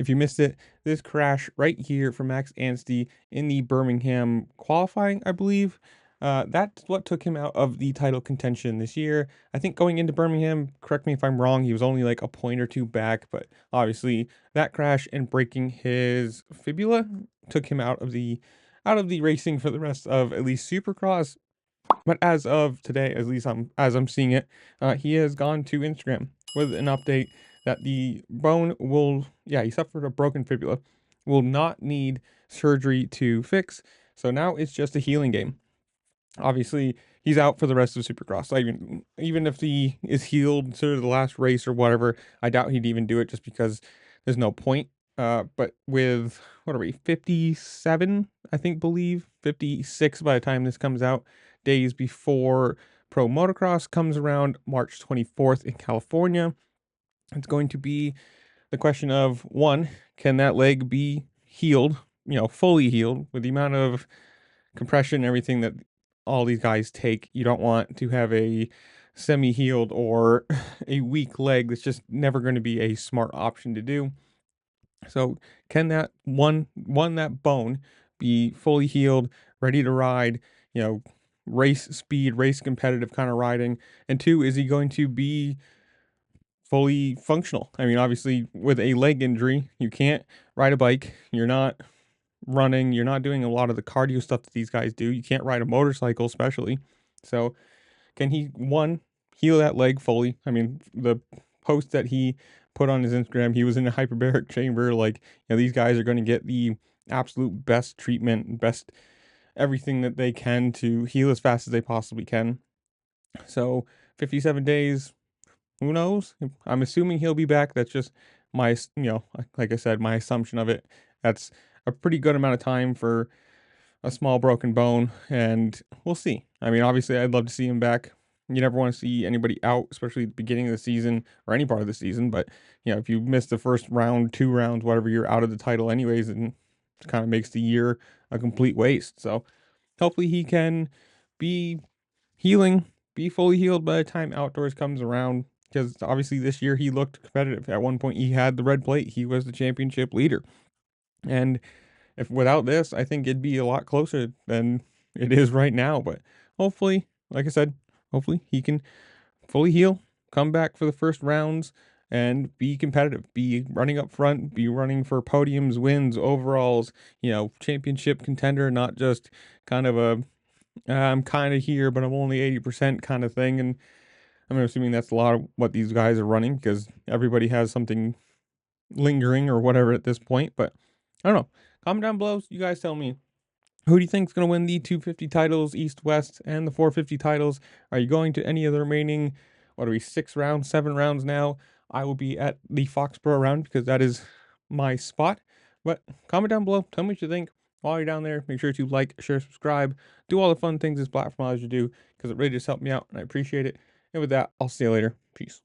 if you missed it, this crash right here from Max Anstie in the Birmingham qualifying, I believe. That's what took him out of the title contention this year. I think going into Birmingham, correct me if I'm wrong, he was only like a point or two back, but obviously that crash and breaking his fibula took him out of the racing for the rest of at least Supercross. But as of today, at least as I'm seeing it, he has gone to Instagram with an update that the bone will, yeah, he suffered a broken fibula, will not need surgery to fix. So now it's just a healing game. Obviously, he's out for the rest of Supercross. Even if he is healed to the last race or whatever, I doubt he'd even do it just because there's no point. But with what are we, 57, I think, believe 56 by the time this comes out, days before Pro Motocross comes around, March 24th in California. It's going to be the question of one, can that leg be healed, fully healed with the amount of compression and everything that all these guys take. You don't want to have a semi-healed or a weak leg. That's just never going to be a smart option to do. So can that that bone be fully healed, ready to ride, race speed, race competitive kind of riding? And two, is he going to be fully functional? I mean, obviously with a leg injury, you can't ride a bike. You're not running, you're not doing a lot of the cardio stuff that these guys do. You can't ride a motorcycle, especially. So, can he, one, heal that leg fully? I mean, the post that he put on his Instagram, he was in a hyperbaric chamber. Like, these guys are going to get the absolute best treatment, best everything that they can to heal as fast as they possibly can. So, 57 days, who knows? I'm assuming he'll be back. That's just my, like I said, my assumption of it. That's a pretty good amount of time for a small broken bone, and we'll see. I mean, obviously, I'd love to see him back. You never want to see anybody out, especially at the beginning of the season or any part of the season. But, if you miss the first round, 2 rounds, whatever, you're out of the title anyways, and it kind of makes the year a complete waste. So hopefully he can be be fully healed by the time outdoors comes around. Because obviously this year he looked competitive. At one point, he had the red plate. He was the championship leader. And if without this, I think it'd be a lot closer than it is right now. But hopefully, like I said, hopefully he can fully heal, come back for the first rounds, and be competitive, be running up front, be running for podiums, wins, overalls, championship contender, not just kind of I'm kind of here, but I'm only 80% kind of thing. And I'm assuming that's a lot of what these guys are running because everybody has something lingering or whatever at this point. But I don't know. Comment down below. You guys tell me, who do you think is going to win the 250 titles, East, West, and the 450 titles? Are you going to any of the remaining, what are we, 6 rounds, 7 rounds now? I will be at the Foxborough round because that is my spot. But comment down below. Tell me what you think. While you're down there, make sure to like, share, subscribe, do all the fun things this platform allows you to do because it really just helped me out and I appreciate it. And with that, I'll see you later. Peace.